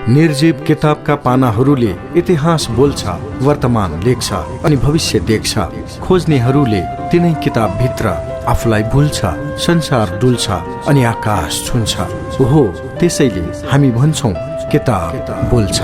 निर्जीव किताबका पानाहरूले इतिहास बोल्छ, वर्तमान लेख्छ अनि भविष्य देख्छ। खोज्नेहरूले तिनै किताबभित्र आफूलाई भुल्छ, संसार डुल्छ अनि आकाश छुन्छ। ओहो, त्यसैले हामी भन्छौं किताब बोल्छ।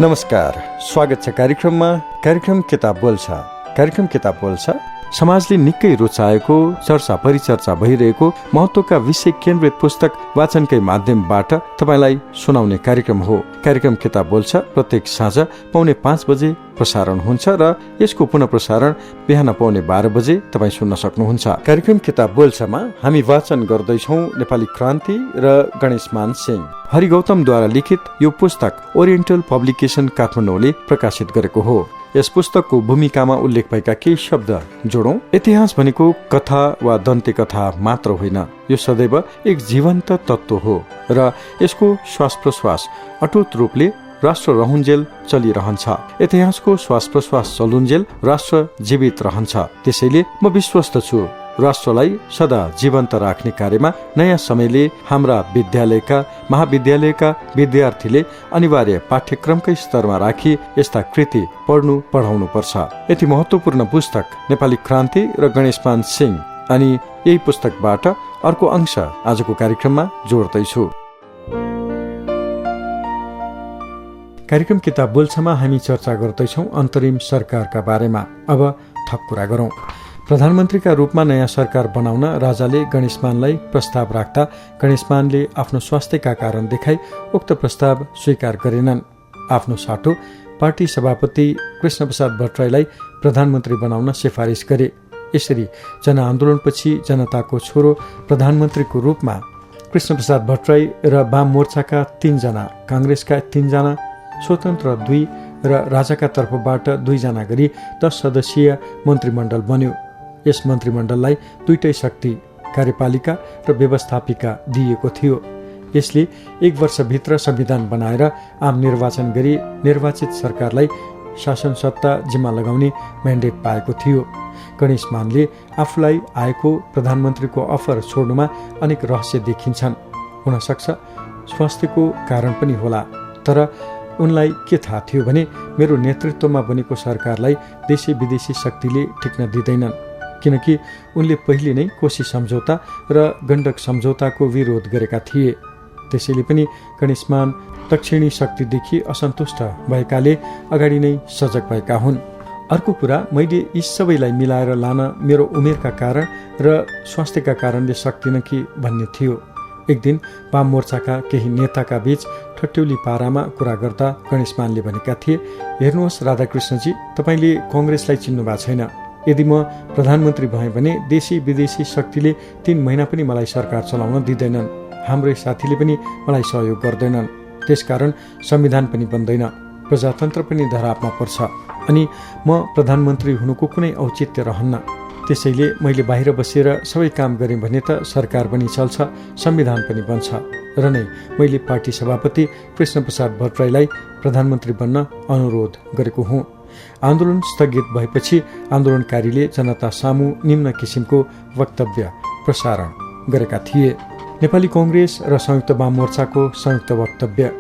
नमस्कार, स्वागत छ कार्यक्रम किताब बोल्छ। कार्यक्रम किताब बोल्छ समाजले निकै रुचाएको, चर्चा परिचर्चा भइरहेको महत्त्वका विषय केन्द्रित पुस्तक वाचनकै माध्यमबाट तपाईलाई सुनाउने कार्यक्रम हो। कार्यक्रम किताब बोल्छ प्रत्येक साँझ 4:45 बजे प्रसारण हुन्छ र यसको पुनः प्रसारण बिहान 12:15 बजे तपाईँ सुन्न सक्नुहुन्छ। कार्यक्रम किताब बोल्छमा हामी वाचन गर्दैछौँ नेपाली क्रान्ति र गणेशमान सिंह हरिगौतमद्वारा लिखित यो पुस्तक ओरिएन्टल पब्लिकेसन काठमाडौँले प्रकाशित गरेको हो। यस पुस्तकको भूमिकामा उल्लेख भएका केही शब्द जोडौं। इतिहास भनेको कथा वा दन्ते कथा मात्र होइन, यो सदैव एक जीवन्त तत्त्व हो र यसको श्वास प्रश्वास अटुट रूपले राष्ट्र रहन्जेल चलिरहन्छ। इतिहासको श्वास प्रश्वास चलुन्जेल राष्ट्र जीवित रहन्छ। त्यसैले म विश्वस्त छु राष्ट्रलाई सदा जीवन्त राख्ने कार्यमा नयाँ समयले हाम्रा विद्यालयका महाविद्यालयका विद्यार्थीले अनिवार्य पाठ्यक्रमकै स्तरमा राखी यस्ता कृति पढाउनु पर्छ। यति महत्त्वपूर्ण पुस्तक नेपाली क्रान्ति र गणेशमान सिंह अनि यही पुस्तकबाट अर्को अंश आजको कार्यक्रममा जोड्दैछु। कार्यक्रम किताब बोल्छमा हामी चर्चा गर्दैछौँ अन्तरिम सरकारका बारेमा। अब थप कुरा गरौँ। प्रधानमन्त्रीका रूपमा नयाँ सरकार बनाउन राजाले गणेशमानलाई प्रस्ताव राख्दा गणेशमानले आफ्नो स्वास्थ्यका कारण देखाई उक्त प्रस्ताव स्वीकार गरेनन्। आफ्नो साटो पार्टी सभापति कृष्णप्रसाद भट्टराईलाई प्रधानमन्त्री बनाउन सिफारिस गरे। यसरी जनआन्दोलनपछि जनताको छोरो प्रधानमन्त्रीको रूपमा कृष्णप्रसाद भट्टराई र वाम मोर्चाका 3 जना, काङ्ग्रेसका 3 जना, स्वतन्त्र 2 र राजाका तर्फबाट 2 जना गरी 10 सदस्यीय मन्त्रीमण्डल बन्यो। यस मन्त्रीमण्डललाई 2टै शक्ति, कार्यपालिका र व्यवस्थापिका दिएको थियो। यसले 1 वर्षभित्र संविधान बनाएर आम निर्वाचन गरी निर्वाचित सरकारलाई शासन सत्ता जिम्मा लगाउने म्यान्डेट पाएको थियो। गणेशमानले आफूलाई आएको प्रधानमन्त्रीको अफर छोड्नुमा अनेक रहस्य देखिन्छन्। हुन सक्छ स्वास्थ्यको कारण पनि होला, तर उनलाई के थाहा थियो भने मेरो नेतृत्वमा बनेको सरकारलाई देशी विदेशी शक्तिले टिक्न दिँदैनन्, किनकि उनले पहिले नै कोशी सम्झौता र गण्डक सम्झौताको विरोध गरेका थिए। त्यसैले पनि गणेशमान दक्षिणी शक्तिदेखि असन्तुष्ट भएकाले अगाडि नै सजग भएका हुन्। अर्को कुरा, मैले यी सबैलाई मिलाएर लान मेरो उमेरका कारण र स्वास्थ्यका कारणले सक्दिनँ कि भन्ने थियो। एक दिन वाम मोर्चाका केही नेताका बीच ठट्यौली पारामा कुरा गर्दा गणेशमानले भनेका थिए, हेर्नुहोस् राधाकृष्णजी, तपाईँले कङ्ग्रेसलाई चिन्नु भएको छैन। यदि म प्रधानमन्त्री भएँ भने देशी विदेशी शक्तिले 3 महिना पनि मलाई सरकार चलाउन दिँदैनन्, हाम्रै साथीले पनि मलाई सहयोग गर्दैनन्, त्यसकारण संविधान पनि बन्दैन, प्रजातन्त्र पनि धरापमा पर्छ अनि म प्रधानमन्त्री हुनुको कुनै औचित्य रहन्न। त्यसैले मैले बाहिर बसेर सबै काम गरेँ भने त सरकार पनि चल्छ, संविधान पनि बन्छ र नै मैले पार्टी सभापति कृष्णप्रसाद भट्टराईलाई प्रधानमन्त्री बन्न अनुरोध गरेको हुँ। आन्दोलन स्थगित भएपछि आन्दोलनकारीले जनता सामु निम्न किसिमको वक्तव्य प्रसारण गरेका थिए। नेपाली कांग्रेस र संयुक्त वाम मोर्चाको संयुक्त वक्तव्य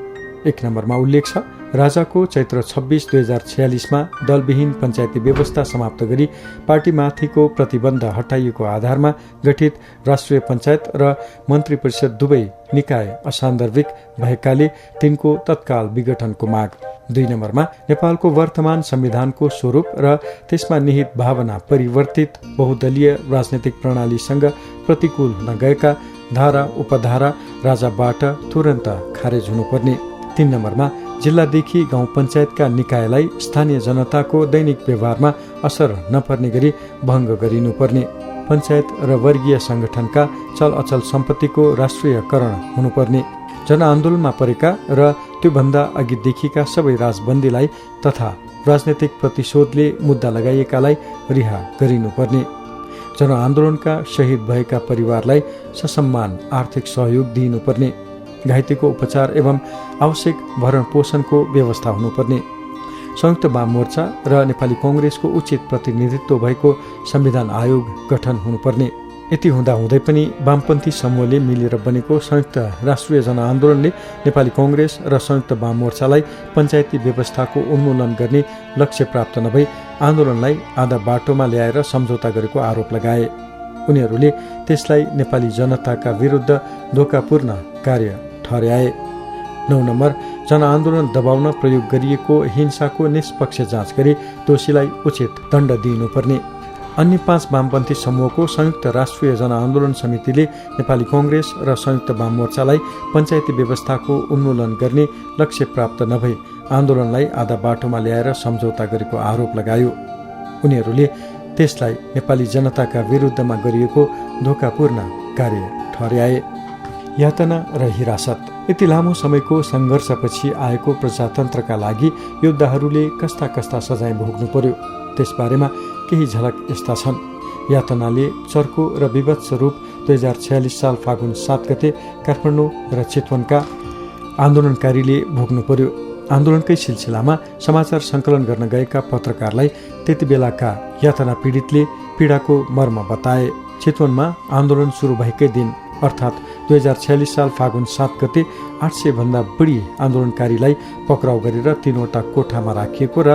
1 नम्बरमा उल्लेख छ, राजाको चैत्र 26, 2046मा दलविहीन पञ्चायती व्यवस्था समाप्त गरी पार्टीमाथिको प्रतिबन्ध हटाइएको आधारमा गठित राष्ट्रिय पञ्चायत र मन्त्री परिषद दुवै निकाय असान्दर्भिक भएकाले तिनको तत्काल विघटनको माग। 2 नम्बरमा नेपालको वर्तमान संविधानको स्वरूप र त्यसमा निहित भावना परिवर्तित बहुदलीय राजनैतिक प्रणालीसँग प्रतिकूल हुन गएका धारा उपधारा राजाबाट तुरन्त खारेज हुनुपर्ने। 3 नम्बरमा जिल्लादेखि गाउँ पञ्चायतका निकायलाई स्थानीय जनताको दैनिक व्यवहारमा असर नपर्ने गरी भङ्ग गरिनुपर्ने। पञ्चायत र वर्गीय संगठनका चल अचल सम्पत्तिको राष्ट्रियकरण हुनुपर्ने। जनआन्दोलनमा परेका र त्योभन्दा अघिदेखिका सबै राजबन्दीलाई तथा राजनैतिक प्रतिशोधले मुद्दा लगाइएकालाई रिहा गरिनुपर्ने। जनआन्दोलनका शहीद भएका परिवारलाई ससम्मान आर्थिक सहयोग दिइनुपर्ने। घाइतेको उपचार एवं आवश्यक भरण पोषणको व्यवस्था हुनुपर्ने। संयुक्त वाम मोर्चा र नेपाली कङ्ग्रेसको उचित प्रतिनिधित्व भएको संविधान आयोग गठन हुनुपर्ने। यति हुँदाहुँदै पनि वामपन्थी समूहले मिलेर बनेको संयुक्त राष्ट्रिय जनआन्दोलनले नेपाली कङ्ग्रेस र संयुक्त वाम मोर्चालाई पञ्चायती व्यवस्थाको उन्मूलन गर्ने लक्ष्य प्राप्त नभई आन्दोलनलाई आधा बाटोमा ल्याएर सम्झौता गरेको आरोप लगाए। उनीहरूले त्यसलाई नेपाली जनताका विरुद्ध धोकापूर्ण कार्य ठहर्याए। 9 नम्बर, जनआन्दोलन दबाउन प्रयोग गरिएको हिंसाको निष्पक्ष जाँच गरी दोषीलाई उचित दण्ड दिइनुपर्ने। अन्य 5 वामपन्थी समूहको संयुक्त राष्ट्रिय जनआन्दोलन समितिले नेपाली कङ्ग्रेस र संयुक्त वाम मोर्चालाई पञ्चायती व्यवस्थाको उन्मूलन गर्ने लक्ष्य प्राप्त नभई आन्दोलनलाई आधा बाटोमा ल्याएर सम्झौता गरेको आरोप लगायो। उनीहरूले त्यसलाई नेपाली जनताका विरुद्धमा गरिएको धोकापूर्ण कार्य ठहर्याए। यातना र हिरासत। यति लामो समयको सङ्घर्षपछि आएको प्रजातन्त्रका लागि योद्धाहरूले कस्ता कस्ता सजाय भोग्नु पर्यो, त्यसबारेमा केही झलक यस्ता छन्। यातनाले चर्को र विभत्स रूप 2046 साल फागुन 7 गते काठमाडौँ र चितवनका आन्दोलनकारीले भोग्नु पर्यो। आन्दोलनकै सिलसिलामा समाचार सङ्कलन गर्न गएका पत्रकारलाई त्यति बेलाका यातना पीडितले पीडाको मर्म बताए। चितवनमा आन्दोलन सुरु भएकै दिन अर्थात् 2046 साल फागुन 7 गते 800 भन्दा बढी आन्दोलनकारीलाई पक्राउ गरेर 3वटा कोठामा राखिएको र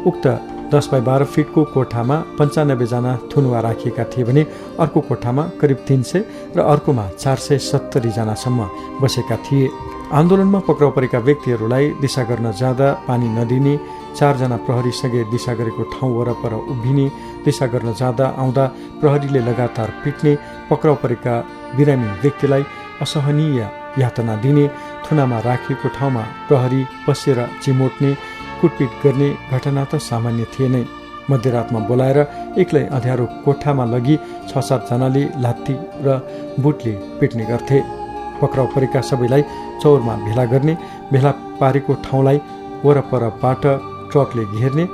उक्त 10 बाई 12 फिटको कोठामा 95 जना थुनुवा राखिएका थिए भने अर्को कोठामा करिब 300 र अर्कोमा 470 जनासम्म बसेका थिए। आन्दोलनमा पक्राउ परेका व्यक्तिहरूलाई दिशा गर्न जाँदा पानी नदिने, 4 जना प्रहरीसँगै दिशा गरेको ठाउँ वरपर उभिने, दिशा गर्न जाँदा आउँदा प्रहरीले लगातार पिट्ने, पक्राउ परेका बिरामी व्यक्तिलाई असहनीय यातना दिने, थुनामा राखिएको ठाउँमा प्रहरी बसेर चिमोट्ने, कुटपिट गर्ने घटना त सामान्य थिए नै। मध्यरातमा बोलाएर एक्लै अँध्यारो कोठामा लगी 6-7 जनाले लात्ती र बुटले पिट्ने गर्थे। पक्राउ परेका सबैलाई चौरमा भेला गर्ने, भेला पारेको ठाउँलाई वरपरबाट ट्रकले घेर्ने,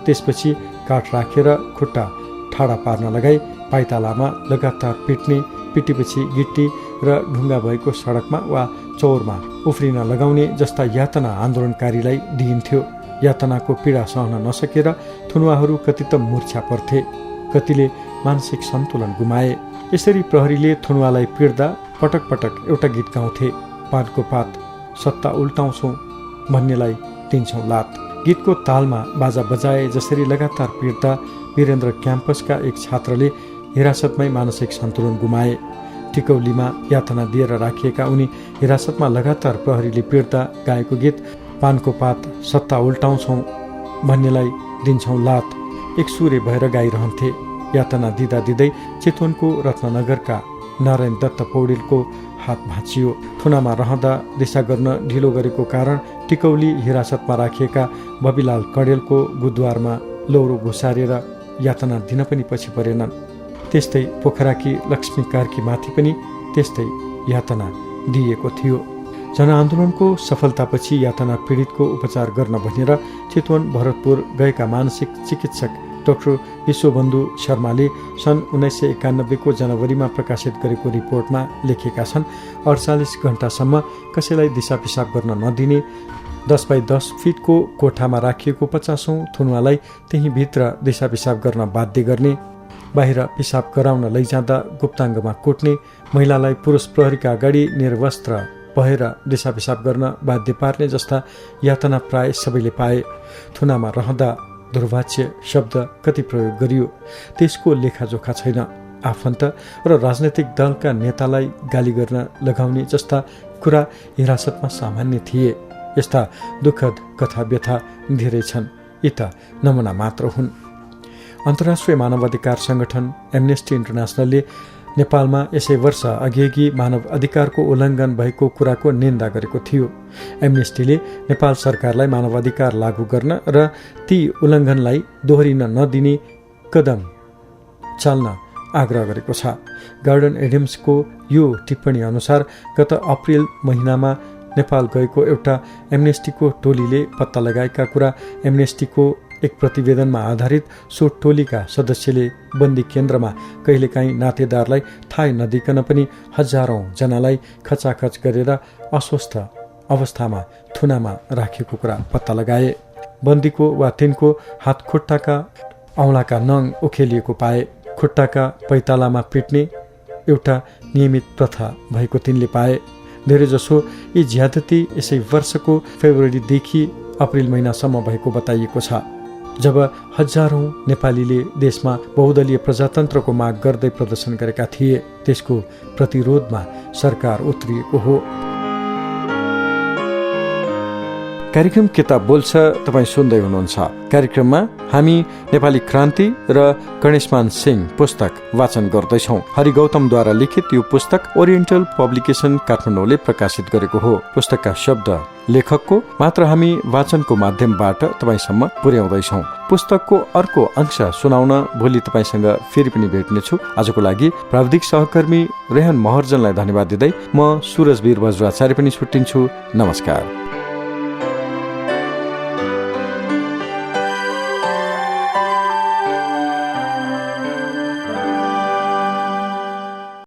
त्यसपछि काठ राखेर खुट्टा ठाडा पार्न लगाई पाइतालामा लगातार पिट्ने, पिटेपछि गिट्टी र ढुङ्गा भएको सडकमा वा चौरमा उफ्रिन लगाउने जस्ता यातना आन्दोलनकारीलाई दिइन्थ्यो। यातनाको पीडा सहन नसकेर थुनुवाहरू कति त मूर्छा पर्थे, कतिले मानसिक सन्तुलन गुमाए। यसरी प्रहरीले थुनुवालाई पिट्दा पटक पटक एउटा गीत गाउँथे, पातको पात सत्ता उल्टाउँछौँ भन्नेलाई दिन्छौँ लात। गीतको तालमा बाजा बजाए। जसरी लगातार पिट्दा वीरेन्द्र क्याम्पसका एक छात्रले हिरासतमै मानसिक सन्तुलन गुमाए। टिकौलीमा यातना दिएर राखिएका उनी हिरासतमा लगातार प्रहरीले पिट्दा गाएको गीत पानको पात सत्ता उल्टाउँछौँ भन्नेलाई दिन्छौँ लात एक सुरे भएर गाइरहन्थे। यातना दिँदा दिँदै चितवनको रत्ननगरका नारायण दत्त पौडेलको हात भाँचियो। थुनामा रहँदा दिशा गर्न ढिलो गरेको कारण टिकौली हिरासतमा राखिएका बबिलाल कडेलको गुद्वारमा लौरो घुसारेर यातना दिन पनि पछि परेनन्। त्यस्तै पोखराकी लक्ष्मी कार्की माथि पनि त्यस्तै यातना दिएको थियो। जनआन्दोलनको सफलतापछि यातना पीडितको उपचार गर्न भनेर चितवन भरतपुर गएका मानसिक चिकित्सक डाक्टर विश्वबन्धु शर्माले सन् 1991 को जनवरीमा प्रकाशित गरेको रिपोर्टमा लेखेका छन्। 48 घण्टासम्म कसैलाई दिशा पिसाब गर्न नदिने, 10 बाई 10 फिटको कोठामा राखिएको 50औं थुनुवालाई त्यही भित्र दिशा पिसाब गर्न बाध्य गर्ने, बाहिर पिसाब गराउन लैजाँदा गुप्ताङ्गमा कुट्ने, महिलालाई पुरुष प्रहरीका अगाडि निर्वस्त्र भएर दिशा पिसाब गर्न बाध्य पार्ने जस्ता यातना प्राय सबैले पाए। थुनामा रहँदा दुर्वाच्य शब्द कति प्रयोग गरियो त्यसको लेखाजोखा छैन। आफन्त र राजनैतिक दलका नेतालाई गाली गर्न लगाउने जस्ता कुरा हिरासतमा सामान्य थिए। यस्ता दुःखद कथा व्यथा धेरै छन्। यी त नमुना मात्र हुन्। अन्तर्राष्ट्रिय मानवाधिकार संगठन एम्नेस्टी इन्टरनेसनलले नेपालमा यसै वर्ष अघिअघि मानव अधिकारको उल्लङ्घन भएको कुराको निन्दा गरेको थियो। एम्नेस्टीले नेपाल सरकारलाई मानवाधिकार लागू गर्न र ती उल्लङ्घनलाई दोहोरिन नदिने कदम चाल्न आग्रह गरेको छ। गार्डन एडम्सको यो टिप्पणी अनुसार गत अप्रिल महिनामा नेपाल गएको एउटा एम्नेस्टीको टोलीले पत्ता लगाएका कुरा एम्नेस्टीको एक प्रतिवेदनमा आधारित सो टोलीका सदस्यले बन्दी केन्द्रमा कहिलेकाहीँ नातेदारलाई थाहै नदिकन पनि हजारौं जनालाई खचाखच गरेर अस्वस्थ अवस्थामा थुनामा राखेको कुरा पत्ता लगाए। बन्दीको वा तिनको हातखुट्टाका औँलाका नङ उखेलिएको पाए। खुट्टाका पैतालामा पिट्ने एउटा नियमित प्रथा भएको तिनले पाए। धेरैजसो यी ज्यादती यसै वर्षको फेब्रुअरीदेखि अप्रिल महिनासम्म भएको बताइएको छ, जब हजारौं नेपालीले देशमा बहुदलीय प्रजातन्त्रको माग गर्दै प्रदर्शन गरेका थिए। त्यसको प्रतिरोधमा सरकार उत्रिएको हो। कार्यक्रम किताब बोल्छ तपाईँ सुन्दै हुनुहुन्छ। कार्यक्रममा हामी नेपाली क्रान्ति र गणेशमान सिंह पुस्तक वाचन गर्दैछौँ। हरि गौतमद्वारा लिखित यो पुस्तक ओरिएन्टल पब्लिकेसन काठमाडौँले प्रकाशित गरेको हो। पुस्तकका शब्द लेखकको मात्र हामी वाचनको माध्यमबाट तपाईँसम्म पुर्याउँदैछौँ। पुस्तकको अर्को अंश सुनाउन भोलि तपाईँसँग फेरि पनि भेट्नेछु। आजको लागि प्राविधिक सहकर्मी रेहन महर्जनलाई धन्यवाद दिँदै म सुरज वीर बज्राचार्य पनि छुट्टिन्छु। नमस्कार।